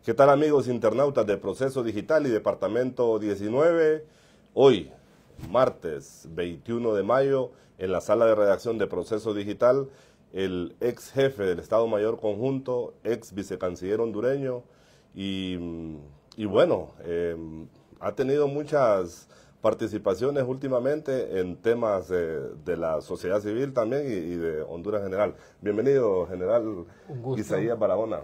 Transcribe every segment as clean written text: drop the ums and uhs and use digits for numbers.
¿Qué tal amigos internautas de Proceso Digital y Departamento 19? Hoy, martes 21 de mayo, en la sala de redacción de Proceso Digital, el ex jefe del Estado Mayor Conjunto, ex vicecanciller hondureño y bueno, ha tenido muchas participaciones últimamente en temas de la sociedad civil también y de Honduras en general. Bienvenido, general Un gusto. Isaías Barahona.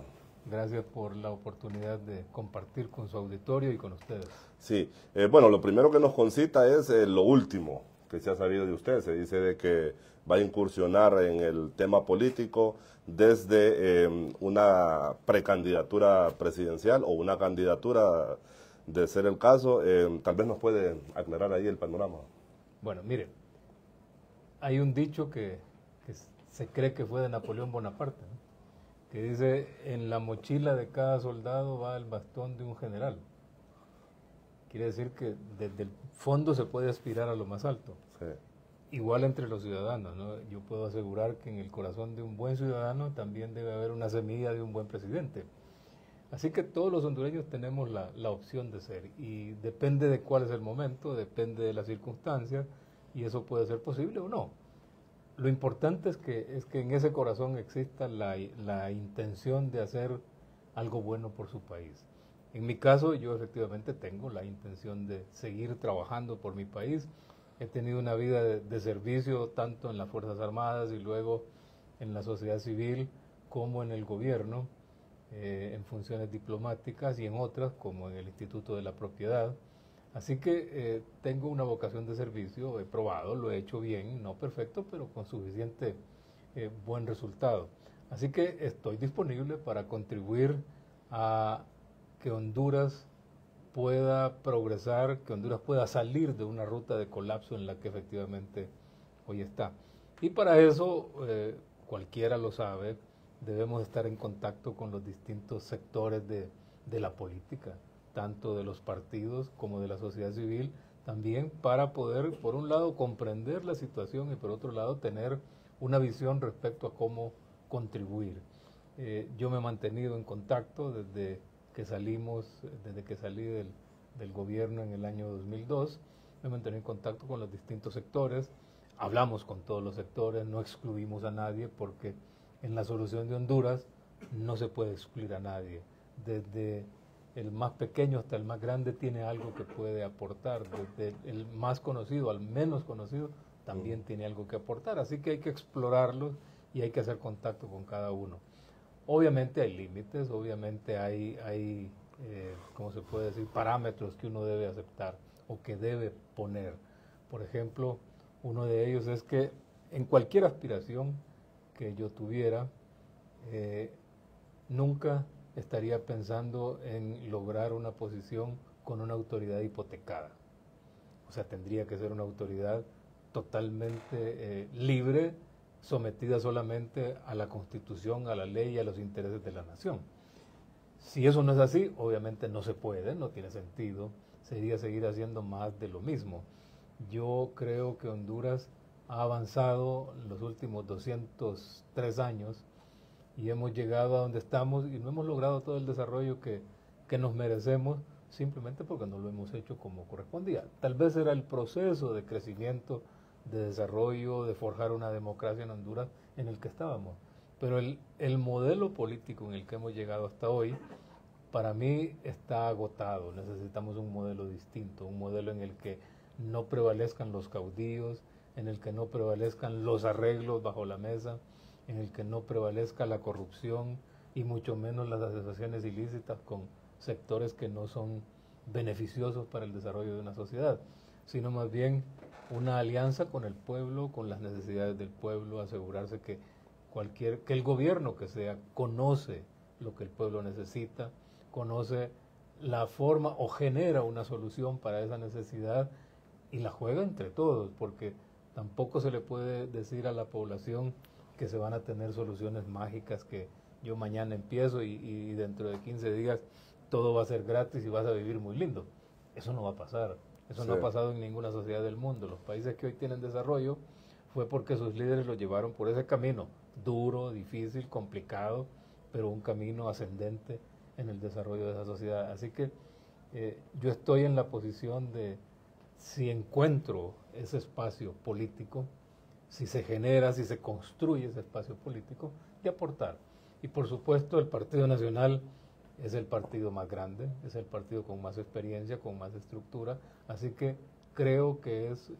Gracias por la oportunidad de compartir con su auditorio y con ustedes. Sí, bueno, lo primero que nos concita es lo último que se ha sabido de usted. Se dice de que va a incursionar en el tema político desde una precandidatura presidencial o una candidatura, de ser el caso. Tal vez nos puede aclarar ahí el panorama. Bueno, mire, hay un dicho que se cree que fue de Napoleón Bonaparte, ¿no? Que dice, en la mochila de cada soldado va el bastón de un general. Quiere decir que desde el fondo se puede aspirar a lo más alto. Sí. Igual entre los ciudadanos, ¿no? Yo puedo asegurar que en el corazón de un buen ciudadano también debe haber una semilla de un buen presidente. Así que todos los hondureños tenemos la opción de ser, y depende de cuál es el momento, depende de las circunstancias, y eso puede ser posible o no. Lo importante es que en ese corazón exista la intención de hacer algo bueno por su país. En mi caso, yo efectivamente tengo la intención de seguir trabajando por mi país. He tenido una vida de servicio tanto en las Fuerzas Armadas y luego en la sociedad civil como en el gobierno, en funciones diplomáticas y en otras como en el Instituto de la Propiedad. Así que tengo una vocación de servicio, he probado, lo he hecho bien, no perfecto, pero con suficiente buen resultado. Así que estoy disponible para contribuir a que Honduras pueda progresar, que Honduras pueda salir de una ruta de colapso en la que efectivamente hoy está. Y para eso, cualquiera lo sabe, debemos estar en contacto con los distintos sectores de la política, tanto de los partidos como de la sociedad civil, también para poder, por un lado, comprender la situación y por otro lado, tener una visión respecto a cómo contribuir. Yo me he mantenido en contacto desde que salí del gobierno en el año 2002, me he mantenido en contacto con los distintos sectores, hablamos con todos los sectores, no excluimos a nadie porque en la solución de Honduras no se puede excluir a nadie. Desde el más pequeño hasta el más grande tiene algo que puede aportar, desde el más conocido al menos conocido también tiene algo que aportar, así que hay que explorarlos y hay que hacer contacto con cada uno. Obviamente hay límites, obviamente hay ¿cómo se puede decir?, parámetros que uno debe aceptar o que debe poner. Por ejemplo, uno de ellos es que en cualquier aspiración que yo tuviera, nunca estaría pensando en lograr una posición con una autoridad hipotecada. O sea, tendría que ser una autoridad totalmente libre, sometida solamente a la Constitución, a la ley y a los intereses de la nación. Si eso no es así, obviamente no se puede, no tiene sentido, sería seguir haciendo más de lo mismo. Yo creo que Honduras ha avanzado en los últimos 203 años y hemos llegado a donde estamos y no hemos logrado todo el desarrollo que nos merecemos simplemente porque no lo hemos hecho como correspondía. Tal vez era el proceso de crecimiento, de desarrollo, de forjar una democracia en Honduras en el que estábamos. Pero el modelo político en el que hemos llegado hasta hoy, para mí está agotado. Necesitamos un modelo distinto, un modelo en el que no prevalezcan los caudillos, en el que no prevalezcan los arreglos bajo la mesa, en el que no prevalezca la corrupción y mucho menos las asociaciones ilícitas con sectores que no son beneficiosos para el desarrollo de una sociedad, sino más bien una alianza con el pueblo, con las necesidades del pueblo, asegurarse que el gobierno que sea conoce lo que el pueblo necesita, conoce la forma o genera una solución para esa necesidad y la juega entre todos, porque tampoco se le puede decir a la población que se van a tener soluciones mágicas, que yo mañana empiezo y dentro de 15 días todo va a ser gratis y vas a vivir muy lindo. Eso no va a pasar. Eso no ha pasado en ninguna sociedad del mundo. Los países que hoy tienen desarrollo fue porque sus líderes lo llevaron por ese camino, duro, difícil, complicado, pero un camino ascendente en el desarrollo de esa sociedad. Así que yo estoy en la posición de, si encuentro ese espacio político, si se genera, si se construye ese espacio político, de aportar. Y por supuesto el Partido Nacional es el partido más grande, es el partido con más experiencia, con más estructura, así que creo que es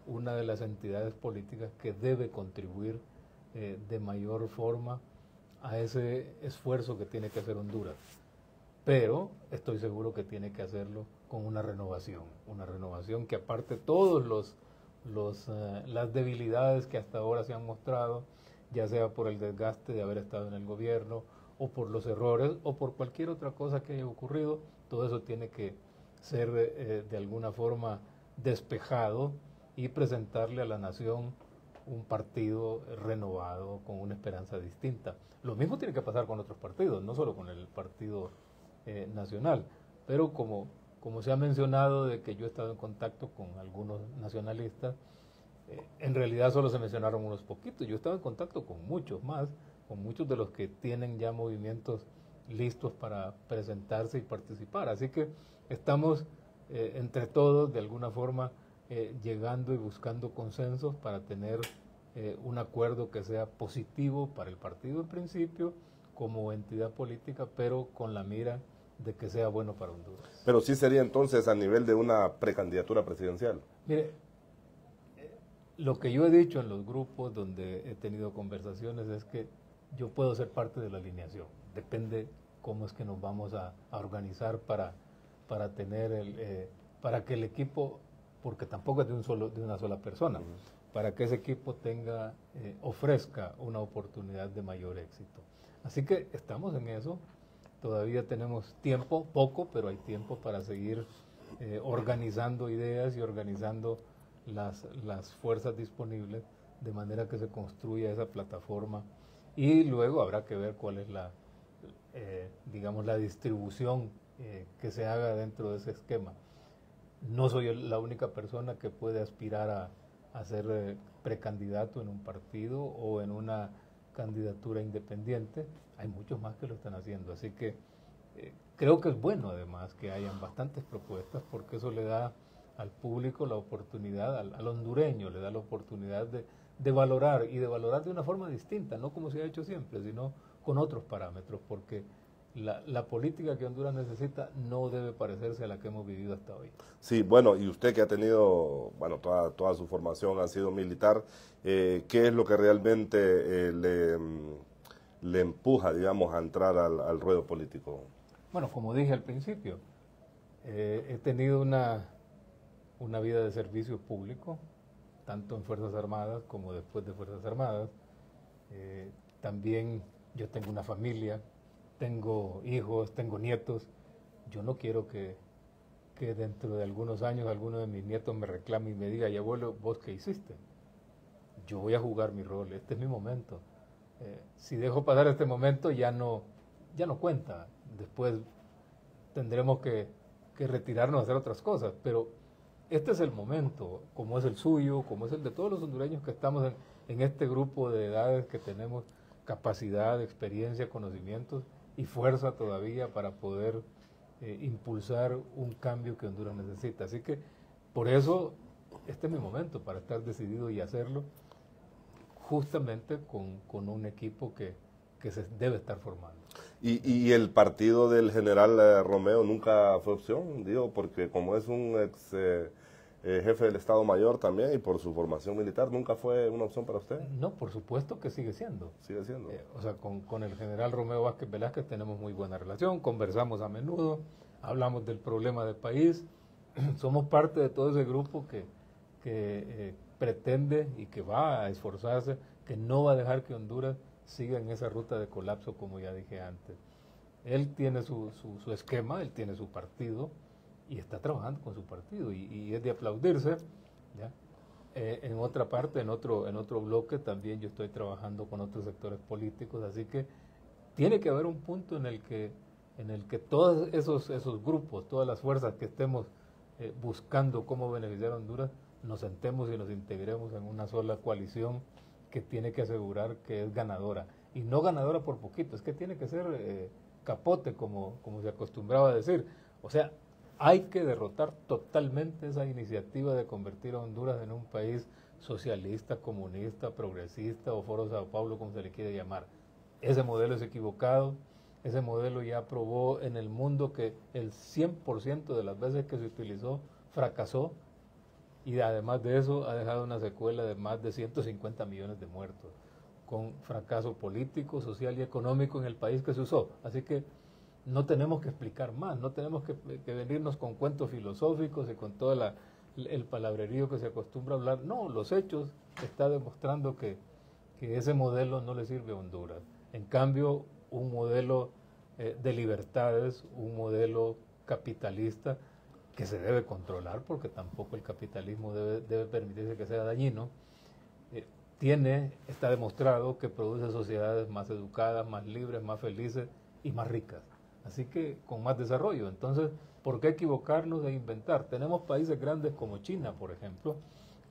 una de las entidades políticas que debe contribuir de mayor forma a ese esfuerzo que tiene que hacer Honduras. Pero estoy seguro que tiene que hacerlo con una renovación que aparte todos las debilidades que hasta ahora se han mostrado, ya sea por el desgaste de haber estado en el gobierno, o por los errores, o por cualquier otra cosa que haya ocurrido, todo eso tiene que ser de alguna forma despejado y presentarle a la nación un partido renovado con una esperanza distinta. Lo mismo tiene que pasar con otros partidos, no solo con el Partido Nacional, pero como se ha mencionado de que yo he estado en contacto con algunos nacionalistas, en realidad solo se mencionaron unos poquitos, yo he estado en contacto con muchos más, con muchos de los que tienen ya movimientos listos para presentarse y participar, así que estamos entre todos de alguna forma llegando y buscando consensos para tener un acuerdo que sea positivo para el partido en principio como entidad política, pero con la mira de que sea bueno para Honduras. Pero sí sería entonces a nivel de una precandidatura presidencial. Mire, lo que yo he dicho en los grupos donde he tenido conversaciones es que yo puedo ser parte de la alineación, depende cómo es que nos vamos a organizar para tener para que el equipo, porque tampoco es de una sola persona, para que ese equipo ofrezca una oportunidad de mayor éxito. Así que estamos en eso, todavía tenemos tiempo, poco, pero hay tiempo para seguir organizando ideas y organizando las fuerzas disponibles de manera que se construya esa plataforma y luego habrá que ver cuál es digamos, la distribución que se haga dentro de ese esquema. No soy la única persona que puede aspirar a ser precandidato en un partido o en una candidatura independiente, hay muchos más que lo están haciendo, así que creo que es bueno además que hayan bastantes propuestas porque eso le da al público la oportunidad, al hondureño le da la oportunidad de valorar y de valorar de una forma distinta, no como se ha hecho siempre, sino con otros parámetros, porque la política que Honduras necesita no debe parecerse a la que hemos vivido hasta hoy. Sí, bueno, y usted que ha tenido, bueno, toda su formación ha sido militar, ¿qué es lo que realmente le empuja, digamos, a entrar al ruedo político? Bueno, como dije al principio, he tenido una vida de servicio público, tanto en Fuerzas Armadas como después de Fuerzas Armadas. También yo tengo una familia, tengo hijos, tengo nietos. Yo no quiero que dentro de algunos años alguno de mis nietos me reclame y me diga, y abuelo, ¿vos qué hiciste? Yo voy a jugar mi rol, este es mi momento. Si dejo pasar este momento ya no cuenta. Después tendremos que retirarnos a hacer otras cosas, pero este es el momento, como es el suyo, como es el de todos los hondureños que estamos en este grupo de edades que tenemos capacidad, experiencia, conocimientos y fuerza todavía para poder impulsar un cambio que Honduras necesita. Así que por eso este es mi momento para estar decidido y hacerlo justamente con un equipo que se debe estar formando. ¿Y el partido del general Romeo nunca fue opción? Digo, porque como es un ex jefe del Estado Mayor también y por su formación militar, ¿nunca fue una opción para usted? No, por supuesto que sigue siendo. Sigue siendo. O sea, con el general Romeo Vázquez Velázquez tenemos muy buena relación, conversamos a menudo, hablamos del problema del país, somos parte de todo ese grupo que pretende y que va a esforzarse, que no va a dejar que Honduras siga en esa ruta de colapso, como ya dije antes. Él tiene su esquema, él tiene su partido y está trabajando con su partido y es de aplaudirse, ¿ya? En otra parte, en otro bloque también yo estoy trabajando con otros sectores políticos, así que tiene que haber un punto en el que todos esos grupos, todas las fuerzas que estemos buscando cómo beneficiar a Honduras, nos sentemos y nos integremos en una sola coalición que tiene que asegurar que es ganadora, y no ganadora por poquito, es que tiene que ser capote, como se acostumbraba a decir. O sea, hay que derrotar totalmente esa iniciativa de convertir a Honduras en un país socialista, comunista, progresista o Foro Sao Paulo, como se le quiere llamar. Ese modelo es equivocado, ese modelo ya probó en el mundo que el 100% de las veces que se utilizó fracasó, y además de eso ha dejado una secuela de más de 150 millones de muertos, con fracaso político, social y económico en el país que se usó. Así que no tenemos que explicar más, no tenemos que venirnos con cuentos filosóficos y con todo el palabrerío que se acostumbra a hablar. No, los hechos están demostrando que ese modelo no le sirve a Honduras. En cambio, un modelo de libertades, un modelo capitalista que se debe controlar, porque tampoco el capitalismo debe permitirse que sea dañino, está demostrado que produce sociedades más educadas, más libres, más felices y más ricas. Así que con más desarrollo. Entonces, ¿por qué equivocarnos e inventar? Tenemos países grandes como China, por ejemplo,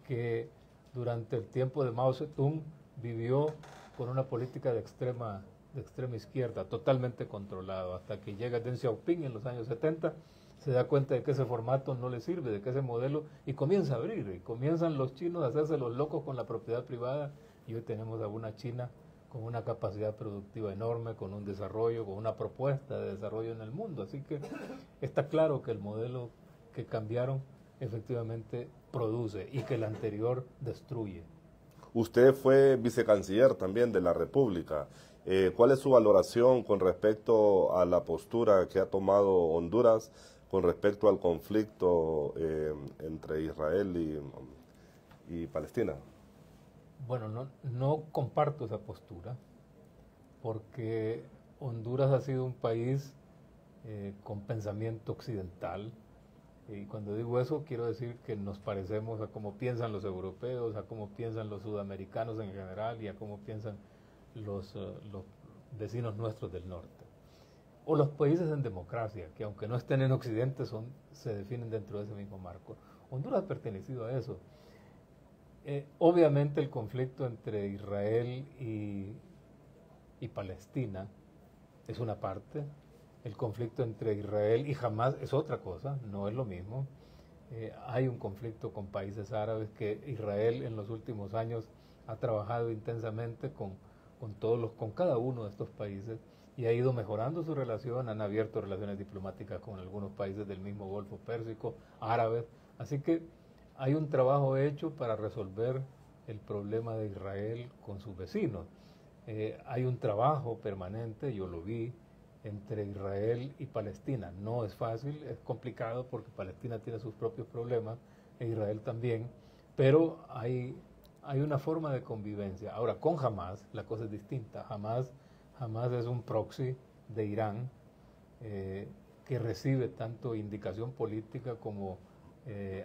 que durante el tiempo de Mao Zedong vivió con una política de extrema izquierda, totalmente controlado, hasta que llega Deng Xiaoping en los años 70, se da cuenta de que ese formato no le sirve, de que ese modelo, y comienza a abrir, y comienzan los chinos a hacerse los locos con la propiedad privada, y hoy tenemos a una China con una capacidad productiva enorme, con un desarrollo, con una propuesta de desarrollo en el mundo. Así que está claro que el modelo que cambiaron efectivamente produce y que el anterior destruye. Usted fue vicecanciller también de la República. ¿Cuál es su valoración con respecto a la postura que ha tomado Honduras con respecto al conflicto entre Israel y Palestina? Bueno, no comparto esa postura, porque Honduras ha sido un país con pensamiento occidental, y cuando digo eso quiero decir que nos parecemos a cómo piensan los europeos, a cómo piensan los sudamericanos en general y a cómo piensan los vecinos nuestros del norte. O los países en democracia, que aunque no estén en Occidente, se definen dentro de ese mismo marco. Honduras ha pertenecido a eso. Obviamente el conflicto entre Israel y Palestina es una parte, el conflicto entre Israel y Hamás es otra cosa, no es lo mismo. Hay un conflicto con países árabes que Israel en los últimos años ha trabajado intensamente con cada uno de estos países y ha ido mejorando su relación, han abierto relaciones diplomáticas con algunos países del mismo Golfo Pérsico, árabes, así que hay un trabajo hecho para resolver el problema de Israel con sus vecinos. Hay un trabajo permanente, yo lo vi, entre Israel y Palestina. No es fácil, es complicado porque Palestina tiene sus propios problemas e Israel también, pero hay una forma de convivencia. Ahora, con Hamás la cosa es distinta. Hamás es un proxy de Irán que recibe tanto indicación política como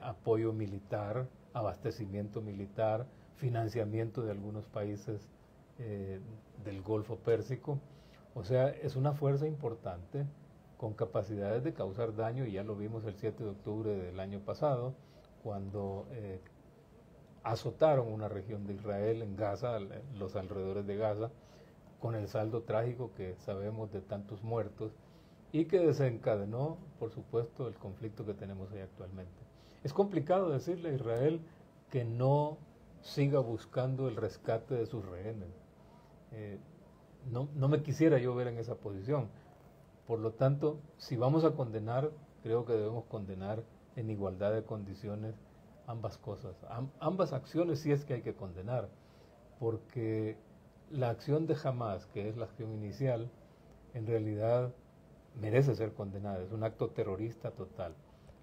apoyo militar, abastecimiento militar, financiamiento de algunos países del Golfo Pérsico. O sea, es una fuerza importante con capacidades de causar daño, y ya lo vimos el 7 de octubre del año pasado, cuando azotaron una región de Israel en Gaza, los alrededores de Gaza, con el saldo trágico que sabemos de tantos muertos, y que desencadenó, por supuesto, el conflicto que tenemos ahí actualmente. Es complicado decirle a Israel que no siga buscando el rescate de sus rehenes. No me quisiera yo ver en esa posición. Por lo tanto, si vamos a condenar, creo que debemos condenar en igualdad de condiciones ambas cosas, ambas acciones, si es que hay que condenar, porque la acción de Hamás, que es la acción inicial, en realidad merece ser condenada, es un acto terrorista total.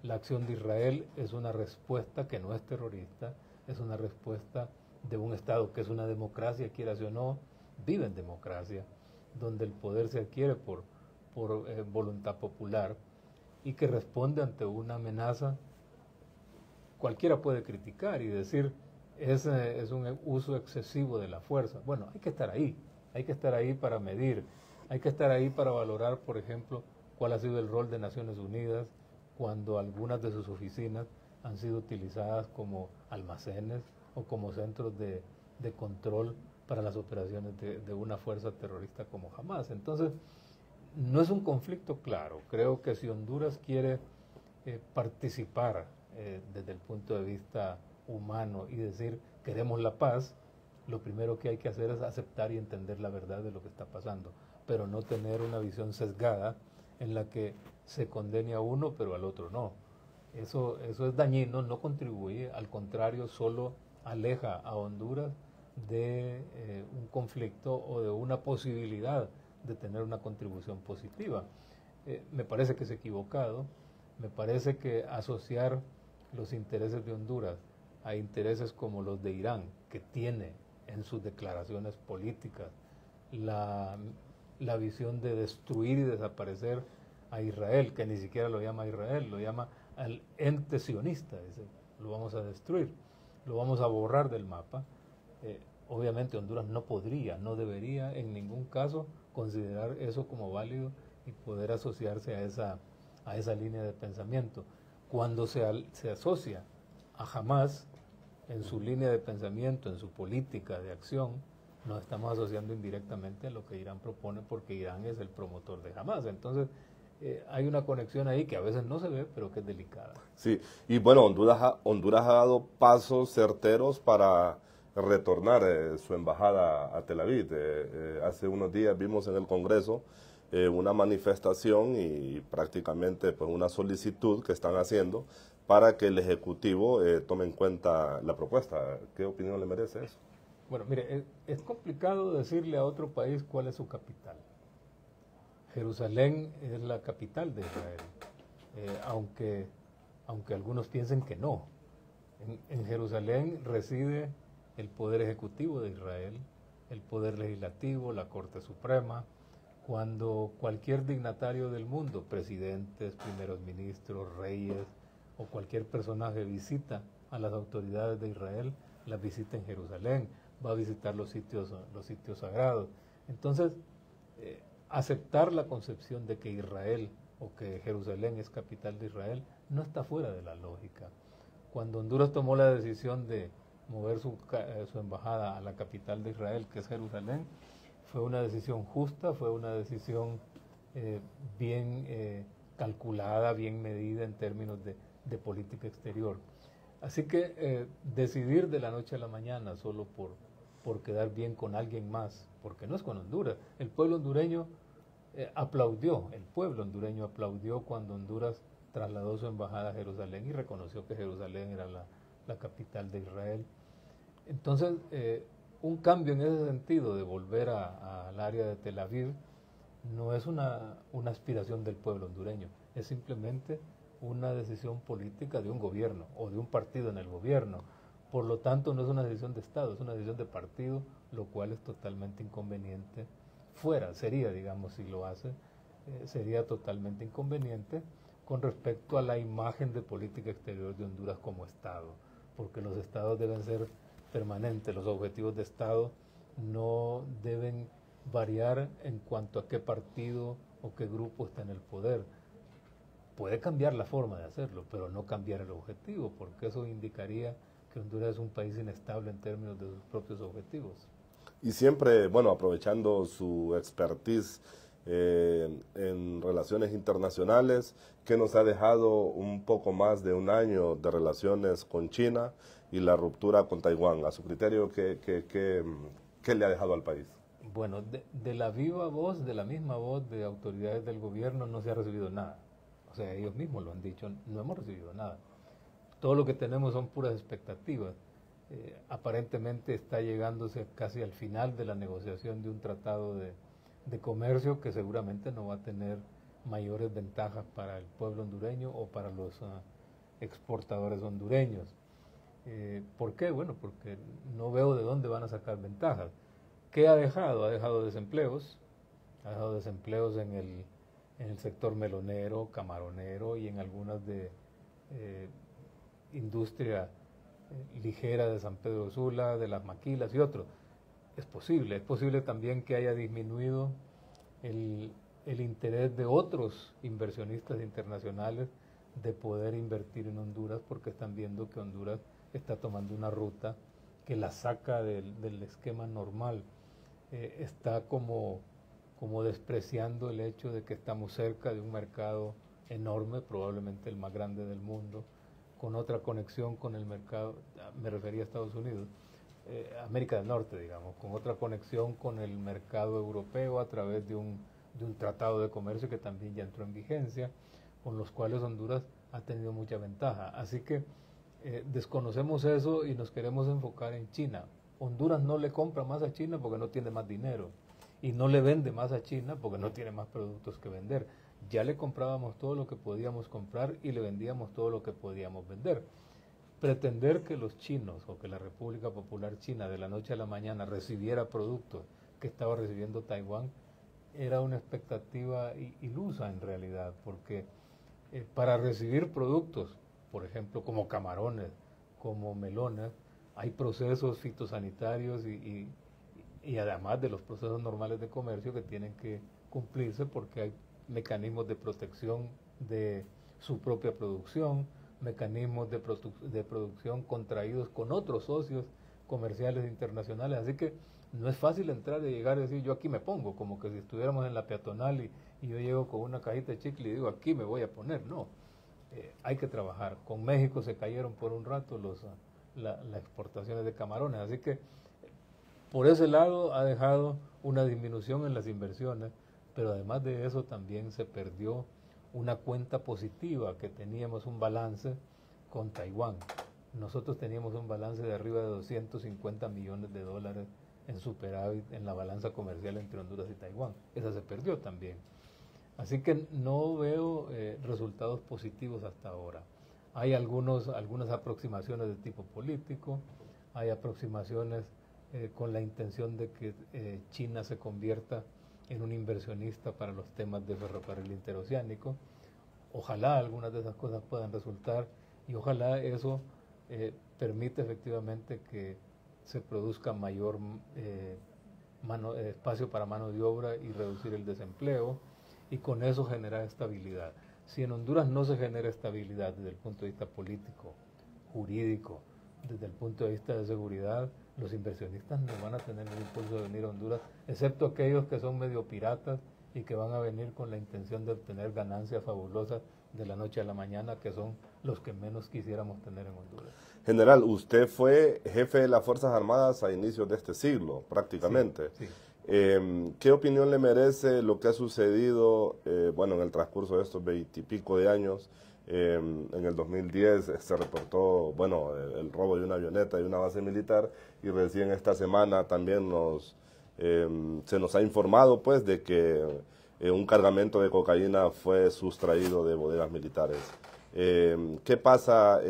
La acción de Israel es una respuesta que no es terrorista, es una respuesta de un Estado que es una democracia, quieras o no, vive en democracia, donde el poder se adquiere por voluntad popular y que responde ante una amenaza. Cualquiera puede criticar y decir es un uso excesivo de la fuerza. Bueno, hay que estar ahí para medir, hay que estar ahí para valorar, por ejemplo, cuál ha sido el rol de Naciones Unidas cuando algunas de sus oficinas han sido utilizadas como almacenes o como centros de control para las operaciones de una fuerza terrorista como Hamás. Entonces, no es un conflicto claro. Creo que si Honduras quiere participar desde el punto de vista humano y decir queremos la paz, lo primero que hay que hacer es aceptar y entender la verdad de lo que está pasando, pero no tener una visión sesgada en la que se condene a uno pero al otro no. Eso es dañino, no contribuye, al contrario, solo aleja a Honduras de un conflicto o de una posibilidad de tener una contribución positiva. Me parece que es equivocado, me parece que asociar los intereses de Honduras a intereses como los de Irán, que tiene en sus declaraciones políticas la visión de destruir y desaparecer a Israel, que ni siquiera lo llama Israel, lo llama al ente sionista, dice, lo vamos a destruir, lo vamos a borrar del mapa. Obviamente Honduras no podría, no debería en ningún caso considerar eso como válido y poder asociarse a esa línea de pensamiento. Cuando se asocia a Hamas en su línea de pensamiento, en su política de acción, nos estamos asociando indirectamente a lo que Irán propone, porque Irán es el promotor de Hamas. Entonces, hay una conexión ahí que a veces no se ve, pero que es delicada. Sí, y bueno, Honduras ha dado pasos certeros para retornar su embajada a Tel Aviv. Hace unos días vimos en el Congreso una manifestación y prácticamente pues, una solicitud que están haciendo para que el Ejecutivo tome en cuenta la propuesta. ¿Qué opinión le merece eso? Bueno, mire, es complicado decirle a otro país cuál es su capital. Jerusalén es la capital de Israel, aunque algunos piensen que no. En Jerusalén reside el poder ejecutivo de Israel, el poder legislativo, la Corte Suprema. Cuando cualquier dignatario del mundo, presidentes, primeros ministros, reyes o cualquier personaje visita a las autoridades de Israel, las visita en Jerusalén, va a visitar los sitios sagrados. Entonces, aceptar la concepción de que Israel o que Jerusalén es capital de Israel no está fuera de la lógica. Cuando Honduras tomó la decisión de mover su embajada a la capital de Israel, que es Jerusalén, fue una decisión justa, fue una decisión bien calculada, bien medida en términos de política exterior. Así que decidir de la noche a la mañana solo por quedar bien con alguien más, porque no es con Honduras. El pueblo hondureño aplaudió cuando Honduras trasladó su embajada a Jerusalén y reconoció que Jerusalén era la capital de Israel. Entonces, un cambio en ese sentido de volver al área de Tel Aviv no es una aspiración del pueblo hondureño, es simplemente una decisión política de un gobierno o de un partido en el gobierno. Por lo tanto, no es una decisión de Estado, es una decisión de partido, lo cual es totalmente inconveniente. Sería, digamos, si lo hace, sería totalmente inconveniente con respecto a la imagen de política exterior de Honduras como Estado, porque los Estados deben ser permanentes, los objetivos de Estado no deben variar en cuanto a qué partido o qué grupo está en el poder. Puede cambiar la forma de hacerlo, pero no cambiar el objetivo, porque eso indicaría que Honduras es un país inestable en términos de sus propios objetivos. Y siempre, bueno, aprovechando su expertise en relaciones internacionales, que nos ha dejado un poco más de un año de relaciones con China y la ruptura con Taiwán. A su criterio, ¿qué le ha dejado al país? Bueno, de la viva voz, de la misma voz de autoridades del gobierno no se ha recibido nada. O sea, ellos mismos lo han dicho, no hemos recibido nada. Todo lo que tenemos son puras expectativas. Aparentemente está llegándose casi al final de la negociación de un tratado de comercio que seguramente no va a tener mayores ventajas para el pueblo hondureño o para los exportadores hondureños. ¿Por qué? Bueno, porque no veo de dónde van a sacar ventajas. ¿Qué ha dejado? Ha dejado desempleos en el sector melonero, camaronero y en algunas de industria ligera de San Pedro Sula, de las maquilas y otros. Es posible también que haya disminuido el interés de otros inversionistas internacionales de poder invertir en Honduras porque están viendo que Honduras está tomando una ruta que la saca del esquema normal. Está como como despreciando el hecho de que estamos cerca de un mercado enorme, probablemente el más grande del mundo, con otra conexión con el mercado, me refería a Estados Unidos, América del Norte, digamos, con otra conexión con el mercado europeo a través de un tratado de comercio que también ya entró en vigencia, con los cuales Honduras ha tenido mucha ventaja. Así que desconocemos eso y nos queremos enfocar en China. Honduras no le compra más a China porque no tiene más dinero y no le vende más a China porque no tiene más productos que vender. Ya le comprábamos todo lo que podíamos comprar y le vendíamos todo lo que podíamos vender. Pretender que los chinos o que la República Popular China de la noche a la mañana recibiera productos que estaba recibiendo Taiwán era una expectativa ilusa en realidad, porque para recibir productos, por ejemplo, como camarones, como melones, hay procesos fitosanitarios y además de los procesos normales de comercio que tienen que cumplirse porque hay mecanismos de protección de su propia producción, mecanismos de producción contraídos con otros socios comerciales internacionales, así que no es fácil entrar y llegar y decir yo aquí me pongo, como que si estuviéramos en la peatonal y yo llego con una cajita de chicle y digo aquí me voy a poner, no, hay que trabajar. Con México se cayeron por un rato las exportaciones de camarones, así que por ese lado ha dejado una disminución en las inversiones, pero además de eso también se perdió una cuenta positiva que teníamos un balance con Taiwán. Nosotros teníamos un balance de arriba de 250 millones de dólares en superávit en la balanza comercial entre Honduras y Taiwán. Esa se perdió también. Así que no veo resultados positivos hasta ahora. Hay algunas aproximaciones de tipo político, hay aproximaciones con la intención de que China se convierta en un inversionista para los temas de ferrocarril interoceánico. Ojalá algunas de esas cosas puedan resultar y ojalá eso permite efectivamente que se produzca mayor espacio para mano de obra y reducir el desempleo y con eso generar estabilidad. Si en Honduras no se genera estabilidad desde el punto de vista político, jurídico, desde el punto de vista de seguridad, los inversionistas no van a tener el impulso de venir a Honduras, excepto aquellos que son medio piratas y que van a venir con la intención de obtener ganancias fabulosas de la noche a la mañana, que son los que menos quisiéramos tener en Honduras. General, usted fue jefe de las Fuerzas Armadas a inicios de este siglo, prácticamente. Sí, sí. ¿Qué opinión le merece lo que ha sucedido, en el transcurso de estos 20 y pico de años? En el 2010 se reportó, el robo de una avioneta y una base militar, y recién esta semana también se nos ha informado pues de que un cargamento de cocaína fue sustraído de bodegas militares. ¿Qué pasa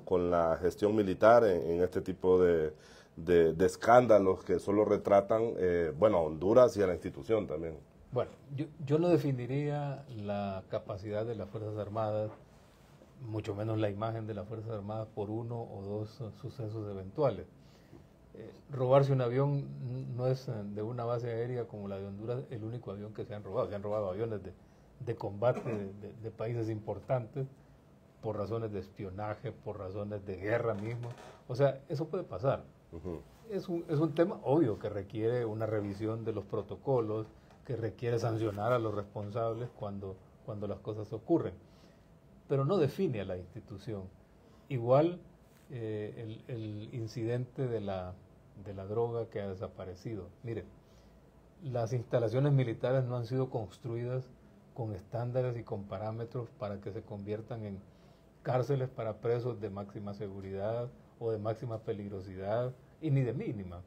con la gestión militar en este tipo de escándalos que solo retratan a Honduras y a la institución también? Bueno, yo no definiría la capacidad de las Fuerzas Armadas, mucho menos la imagen de las Fuerzas Armadas, por uno o dos sucesos eventuales. Robarse un avión no es de una base aérea como la de Honduras el único avión que se han robado. Se han robado aviones de combate de países importantes por razones de espionaje, por razones de guerra mismo. O sea, eso puede pasar. Uh-huh. Es un tema obvio que requiere una revisión de los protocolos, que requiere sancionar a los responsables cuando las cosas ocurren. Pero no define a la institución. Igual el incidente de la droga que ha desaparecido. Mire, las instalaciones militares no han sido construidas con estándares y con parámetros para que se conviertan en cárceles para presos de máxima seguridad o de máxima peligrosidad y ni de mínima.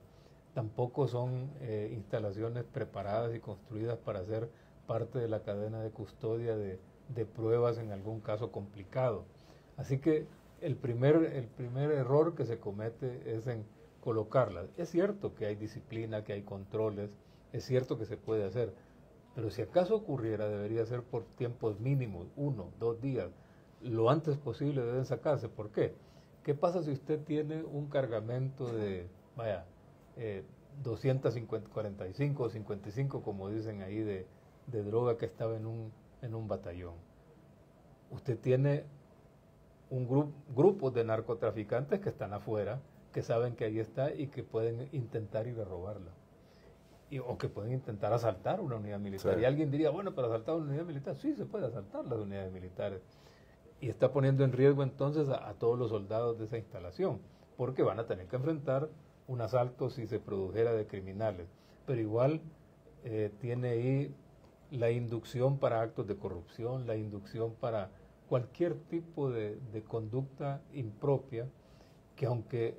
Tampoco son instalaciones preparadas y construidas para ser parte de la cadena de custodia de pruebas en algún caso complicado. Así que el primer error que se comete es en colocarlas. Es cierto que hay disciplina, que hay controles, es cierto que se puede hacer, pero si acaso ocurriera debería ser por tiempos mínimos, 1, 2 días, lo antes posible deben sacarse. ¿Por qué? ¿Qué pasa si usted tiene un cargamento de, 245 o 55, como dicen ahí, de droga que estaba en un batallón? Usted tiene un grupo de narcotraficantes que están afuera, que saben que ahí está y que pueden intentar ir a robarla. o que pueden intentar asaltar una unidad militar. Sí. Y alguien diría, bueno, pero asaltar una unidad militar, sí, se puede asaltar las unidades militares. Y está poniendo en riesgo entonces a todos los soldados de esa instalación, porque van a tener que enfrentar un asalto si se produjera de criminales. Pero igual tiene ahí la inducción para actos de corrupción, la inducción para cualquier tipo de conducta impropia, que aunque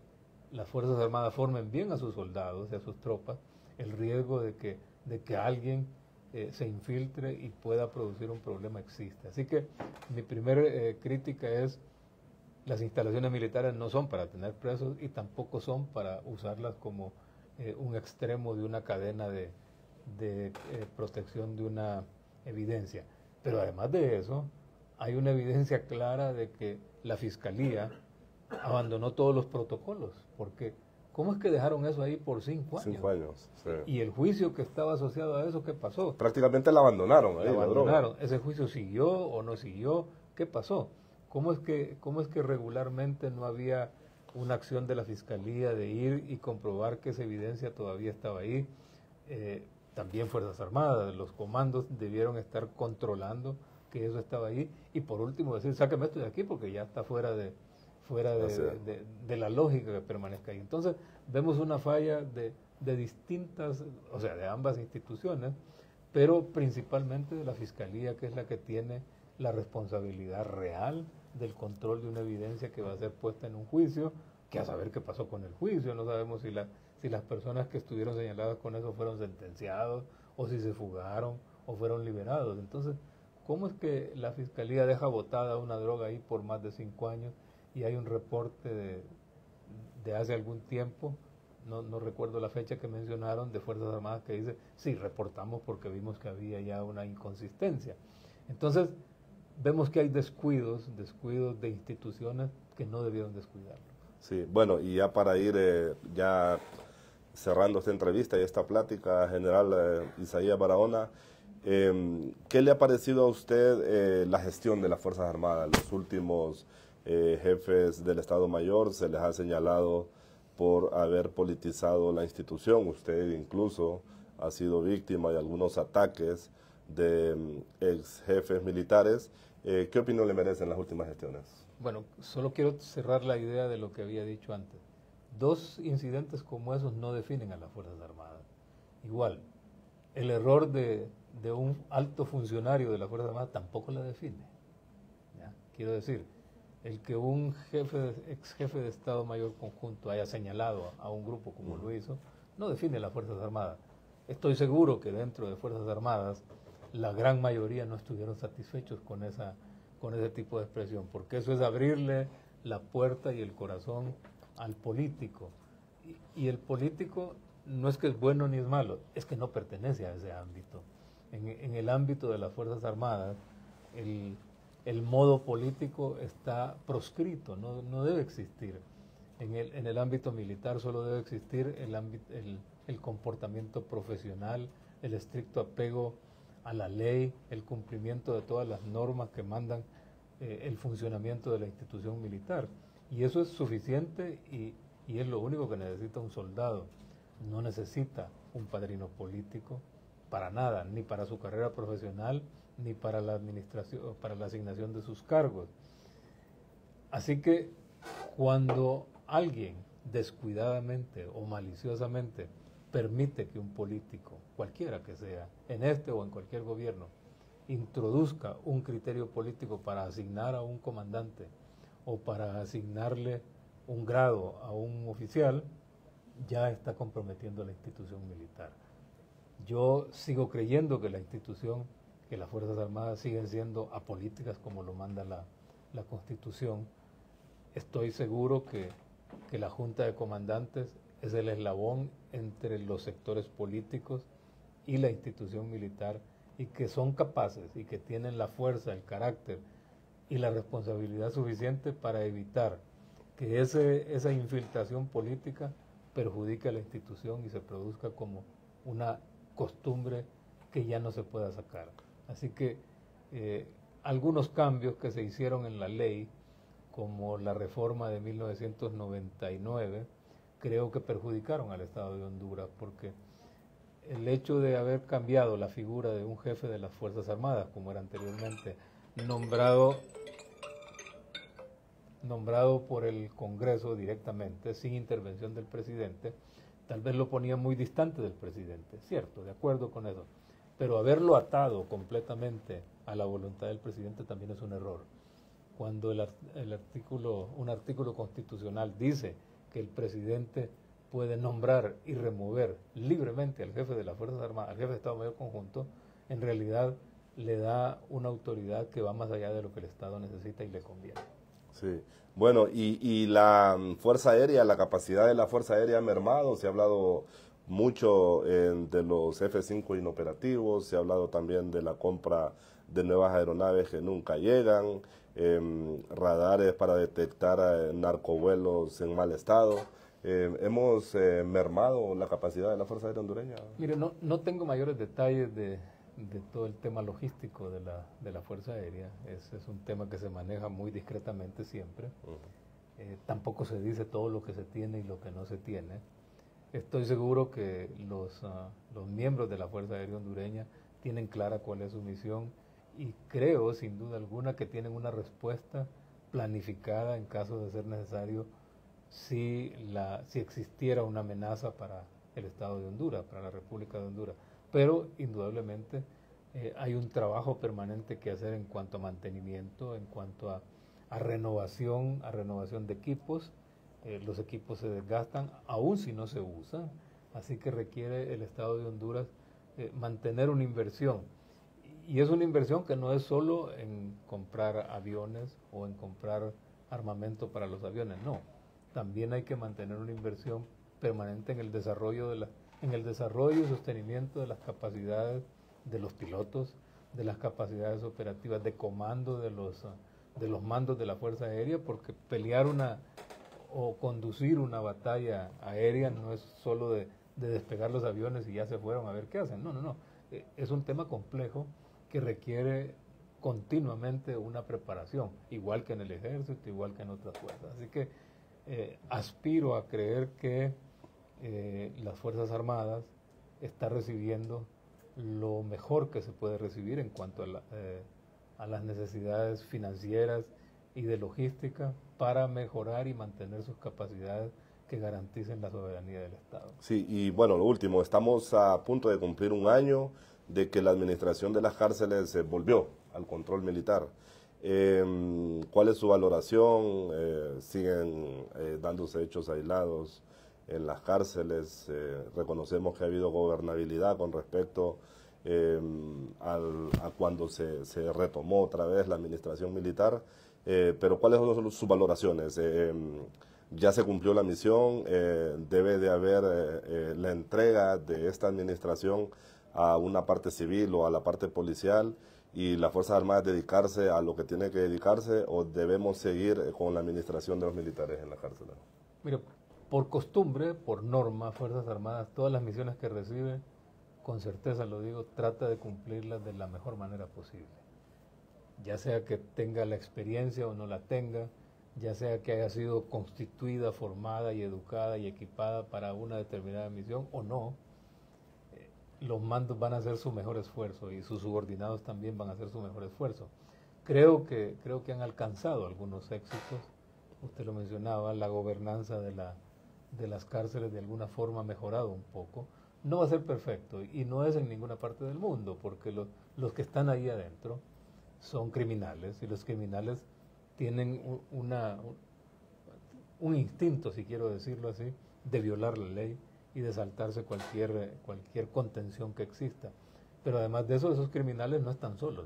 las Fuerzas Armadas formen bien a sus soldados y a sus tropas, el riesgo de que alguien se infiltre y pueda producir un problema existe. Así que mi primera crítica es: las instalaciones militares no son para tener presos y tampoco son para usarlas como un extremo de una cadena de protección de una evidencia. Pero además de eso, hay una evidencia clara de que la Fiscalía abandonó todos los protocolos, porque ¿cómo es que dejaron eso ahí por 5 años? 5 años, sí. Y el juicio que estaba asociado a eso, ¿qué pasó? Prácticamente la abandonaron. La abandonaron. ¿Ese juicio siguió o no siguió? ¿Qué pasó? ¿Cómo es que regularmente no había una acción de la Fiscalía de ir y comprobar que esa evidencia todavía estaba ahí? También Fuerzas Armadas, los comandos debieron estar controlando que eso estaba ahí. Y por último decir, sáqueme esto de aquí porque ya está fuera de la lógica que permanezca ahí. Entonces vemos una falla de distintas, o sea, de ambas instituciones, pero principalmente de la Fiscalía, que es la que tiene la responsabilidad real del control de una evidencia que va a ser puesta en un juicio, que a saber qué pasó con el juicio. No sabemos si las personas que estuvieron señaladas con eso fueron sentenciados, o si se fugaron, o fueron liberados. Entonces, ¿cómo es que la Fiscalía deja botada una droga ahí por más de 5 años? Y hay un reporte de hace algún tiempo, no recuerdo la fecha que mencionaron, de Fuerzas Armadas, que dice, sí, reportamos porque vimos que había ya una inconsistencia. Entonces, vemos que hay descuidos de instituciones que no debieron descuidarlo. Sí, bueno, y ya para ir ya cerrando esta entrevista y esta plática, general Isaías Barahona, ¿qué le ha parecido a usted la gestión de las Fuerzas Armadas? Los últimos jefes del Estado Mayor se les ha señalado por haber politizado la institución. Usted incluso ha sido víctima de algunos ataques de ex jefes militares. ¿Qué opinión le merecen las últimas gestiones? Bueno, solo quiero cerrar la idea de lo que había dicho antes. 2 incidentes como esos no definen a las Fuerzas Armadas. Igual, el error de un alto funcionario de las Fuerzas Armadas tampoco la define. ¿Ya? Quiero decir, el que un ex jefe de Estado Mayor Conjunto haya señalado a un grupo como lo hizo, no define las Fuerzas Armadas. Estoy seguro que dentro de Fuerzas Armadas la gran mayoría no estuvieron satisfechos con ese tipo de expresión, porque eso es abrirle la puerta y el corazón al político. Y el político no es que es bueno ni es malo, es que no pertenece a ese ámbito. En el ámbito de las Fuerzas Armadas, el modo político está proscrito, no debe existir. En el ámbito militar solo debe existir el comportamiento profesional, el estricto apego a la ley, el cumplimiento de todas las normas que mandan el funcionamiento de la institución militar. Y eso es suficiente y es lo único que necesita un soldado. No necesita un padrino político para nada, ni para su carrera profesional, ni para la administración, para la asignación de sus cargos. Así que cuando alguien descuidadamente o maliciosamente permite que un político, cualquiera que sea, en este o en cualquier gobierno, introduzca un criterio político para asignar a un comandante o para asignarle un grado a un oficial, ya está comprometiendo a la institución militar. Yo sigo creyendo que que las Fuerzas Armadas siguen siendo apolíticas como lo manda la Constitución. Estoy seguro que la Junta de Comandantes es el eslabón entre los sectores políticos y la institución militar, y que son capaces y que tienen la fuerza, el carácter y la responsabilidad suficiente para evitar que esa infiltración política perjudique a la institución y se produzca como una costumbre que ya no se pueda sacar. Así que algunos cambios que se hicieron en la ley, como la reforma de 1999, creo que perjudicaron al Estado de Honduras, porque el hecho de haber cambiado la figura de un jefe de las Fuerzas Armadas, como era anteriormente, nombrado por el Congreso directamente, sin intervención del presidente, tal vez lo ponía muy distante del presidente, cierto, de acuerdo con eso, pero haberlo atado completamente a la voluntad del presidente también es un error. Cuando un artículo constitucional dice que el presidente puede nombrar y remover libremente al jefe de las Fuerzas Armadas, al jefe de Estado Mayor Conjunto, en realidad le da una autoridad que va más allá de lo que el Estado necesita y le conviene. Sí, bueno, y la Fuerza Aérea, la capacidad de la Fuerza Aérea ha mermado, se ha hablado mucho de los F-5 inoperativos, se ha hablado también de la compra de nuevas aeronaves que nunca llegan, radares para detectar narcovuelos en mal estado. ¿Hemos mermado la capacidad de la Fuerza Aérea hondureña? Mire, no tengo mayores detalles de todo el tema logístico de la Fuerza Aérea. Es un tema que se maneja muy discretamente siempre. Tampoco se dice todo lo que se tiene y lo que no se tiene. Estoy seguro que los miembros de la Fuerza Aérea hondureña tienen clara cuál es su misión y creo, sin duda alguna, que tienen una respuesta planificada en caso de ser necesario si existiera una amenaza para el Estado de Honduras, para la República de Honduras. Pero indudablemente hay un trabajo permanente que hacer en cuanto a mantenimiento, en cuanto a renovación de equipos. Los equipos se desgastan aún si no se usan, así que requiere el Estado de Honduras mantener una inversión. Y es una inversión que no es solo en comprar aviones o en comprar armamento para los aviones, no. También hay que mantener una inversión permanente en el desarrollo y sostenimiento de las capacidades de los pilotos, de las capacidades operativas de comando de los mandos de la Fuerza Aérea, porque pelear o conducir una batalla aérea no es solo de despegar los aviones y ya se fueron a ver qué hacen, no. Es un tema complejo que requiere continuamente una preparación, igual que en el ejército, igual que en otras fuerzas. Así que aspiro a creer que las Fuerzas Armadas están recibiendo lo mejor que se puede recibir en cuanto a las necesidades financieras y de logística para mejorar y mantener sus capacidades que garanticen la soberanía del Estado. Sí, y bueno, lo último, estamos a punto de cumplir un año de que la administración de las cárceles volvió al control militar. ¿Cuál es su valoración? ¿Siguen dándose hechos aislados en las cárceles? Reconocemos que ha habido gobernabilidad con respecto a cuando se retomó otra vez la administración militar, pero ¿cuáles son sus valoraciones? ¿Ya se cumplió la misión? ¿Debe de haber la entrega de esta administración a una parte civil o a la parte policial y las Fuerzas Armadas dedicarse a lo que tiene que dedicarse, o debemos seguir con la administración de los militares en la cárcel? Mire, por costumbre, por norma, Fuerzas Armadas, todas las misiones que recibe, con certeza lo digo, trata de cumplirlas de la mejor manera posible. Ya sea que tenga la experiencia o no la tenga, ya sea que haya sido constituida, formada y educada y equipada para una determinada misión o no, los mandos van a hacer su mejor esfuerzo y sus subordinados también van a hacer su mejor esfuerzo. Creo que han alcanzado algunos éxitos. Usted lo mencionaba, la gobernanza de las cárceles de alguna forma ha mejorado un poco. No va a ser perfecto y no es en ninguna parte del mundo, porque los que están ahí adentro son criminales y los criminales tienen un instinto, si quiero decirlo así, de violar la ley y de saltarse cualquier contención que exista. Pero además de eso, esos criminales no están solos.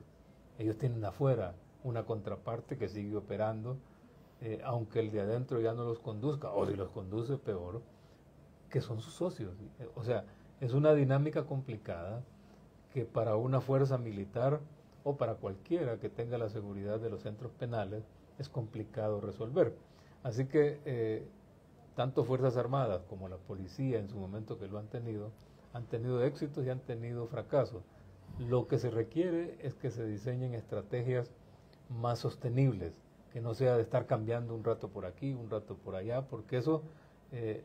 Ellos tienen afuera una contraparte que sigue operando, aunque el de adentro ya no los conduzca, o si los conduce peor, que son sus socios. O sea, es una dinámica complicada que para una fuerza militar o para cualquiera que tenga la seguridad de los centros penales es complicado resolver. Así que tanto Fuerzas Armadas como la policía en su momento que lo han tenido éxitos y han tenido fracasos. Lo que se requiere es que se diseñen estrategias más sostenibles, que no sea de estar cambiando un rato por aquí, un rato por allá, porque eso,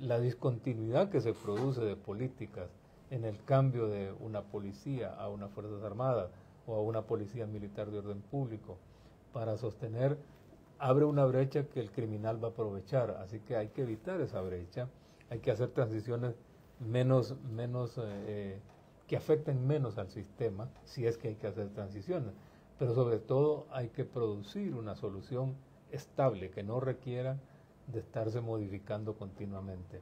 la discontinuidad que se produce de políticas en el cambio de una policía a unas Fuerzas Armadas o a una policía militar de orden público para sostener, abre una brecha que el criminal va a aprovechar. Así que hay que evitar esa brecha, hay que hacer transiciones que afecten menos al sistema, si es que hay que hacer transiciones. Pero sobre todo hay que producir una solución estable que no requiera de estarse modificando continuamente.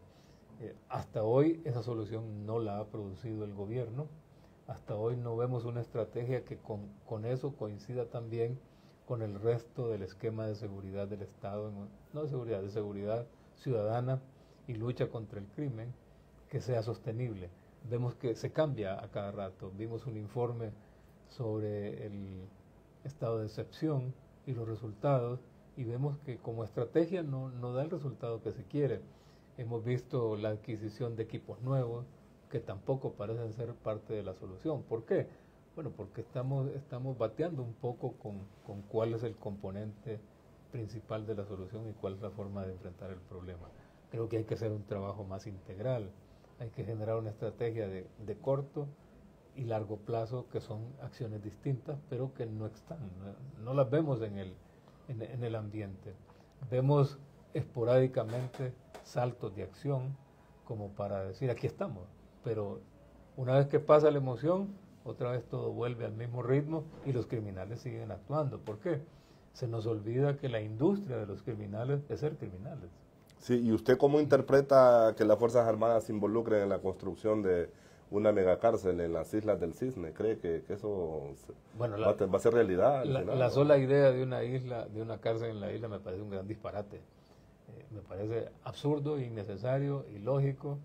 Hasta hoy esa solución no la ha producido el gobierno. Hasta hoy no vemos una estrategia que con eso coincida también con el resto del esquema de seguridad del Estado, no de seguridad, de seguridad ciudadana y lucha contra el crimen, que sea sostenible. Vemos que se cambia a cada rato. Vimos un informe sobre el estado de excepción y los resultados, y vemos que como estrategia no da el resultado que se quiere. Hemos visto la adquisición de equipos nuevos que tampoco parecen ser parte de la solución. ¿Por qué? Bueno, porque estamos bateando un poco con cuál es el componente principal de la solución y cuál es la forma de enfrentar el problema. Creo que hay que hacer un trabajo más integral, hay que generar una estrategia de corto y largo plazo, que son acciones distintas, pero que no están, no las vemos en el ambiente. Vemos esporádicamente saltos de acción como para decir aquí estamos, pero una vez que pasa la emoción, otra vez todo vuelve al mismo ritmo y los criminales siguen actuando. ¿Por qué? Se nos olvida que la industria de los criminales es ser criminales. Sí, ¿y usted cómo interpreta que las Fuerzas Armadas se involucren en la construcción de una megacárcel en las Islas del Cisne? ¿Cree que eso va a ser realidad? La sola idea de una isla, de una cárcel en la isla, me parece un gran disparate. Me parece absurdo, innecesario, ilógico,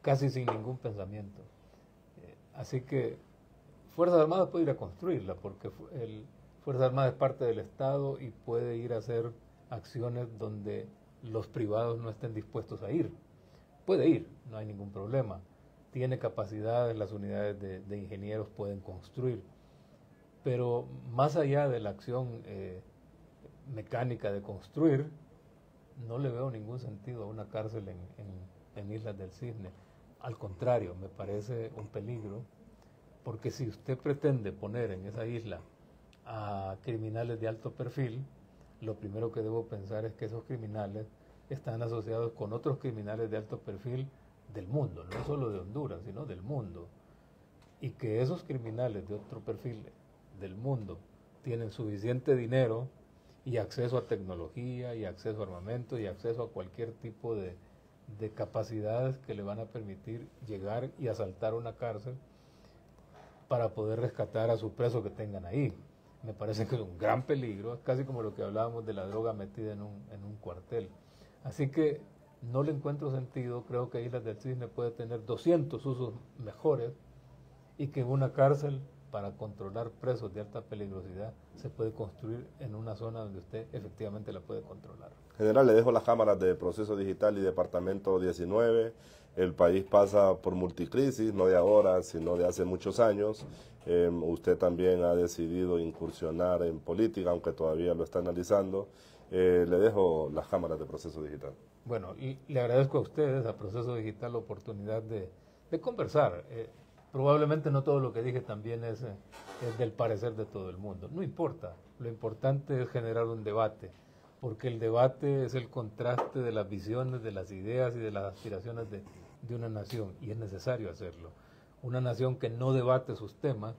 casi sin ningún pensamiento. Así que Fuerzas Armadas puede ir a construirla, porque Fuerzas Armadas es parte del Estado y puede ir a hacer acciones donde los privados no estén dispuestos a ir. Puede ir, no hay ningún problema. Tiene capacidades, las unidades de ingenieros pueden construir. Pero más allá de la acción mecánica de construir, no le veo ningún sentido a una cárcel en Islas del Cisne. Al contrario, me parece un peligro, porque si usted pretende poner en esa isla a criminales de alto perfil, lo primero que debo pensar es que esos criminales están asociados con otros criminales de alto perfil del mundo, no solo de Honduras, sino del mundo. Y que esos criminales de otro perfil del mundo tienen suficiente dinero y acceso a tecnología, y acceso a armamento, y acceso a cualquier tipo de capacidades que le van a permitir llegar y asaltar una cárcel para poder rescatar a sus presos que tengan ahí. Me parece que es un gran peligro, es casi como lo que hablábamos de la droga metida en un cuartel. Así que no le encuentro sentido. Creo que Islas del Cisne puede tener 200 usos mejores, y que una cárcel para controlar presos de alta peligrosidad se puede construir en una zona donde usted efectivamente la puede controlar. General, le dejo las cámaras de Proceso Digital y Departamento 19. El país pasa por multicrisis, no de ahora, sino de hace muchos años. Usted también ha decidido incursionar en política, aunque todavía lo está analizando. Le dejo las cámaras de Proceso Digital. Bueno, y le agradezco a ustedes, a Proceso Digital, la oportunidad de conversar. Probablemente no todo lo que dije también es del parecer de todo el mundo. No importa, lo importante es generar un debate, porque el debate es el contraste de las visiones, de las ideas y de las aspiraciones de una nación, y es necesario hacerlo. Una nación que no debate sus temas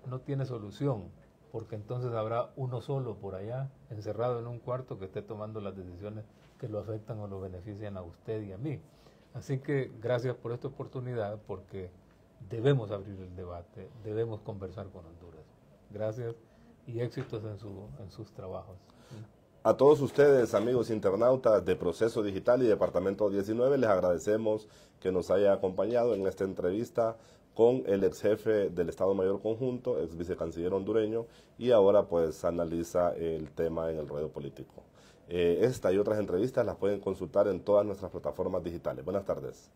no tiene solución, porque entonces habrá uno solo por allá, encerrado en un cuarto, que esté tomando las decisiones que lo afectan o lo benefician a usted y a mí. Así que gracias por esta oportunidad, porque debemos abrir el debate, debemos conversar con Honduras. Gracias y éxitos en sus trabajos. A todos ustedes, amigos internautas de Proceso Digital y Departamento 19, les agradecemos que nos haya acompañado en esta entrevista con el ex jefe del Estado Mayor Conjunto, ex vicecanciller hondureño, y ahora pues analiza el tema en el ruedo político. Esta y otras entrevistas las pueden consultar en todas nuestras plataformas digitales. Buenas tardes.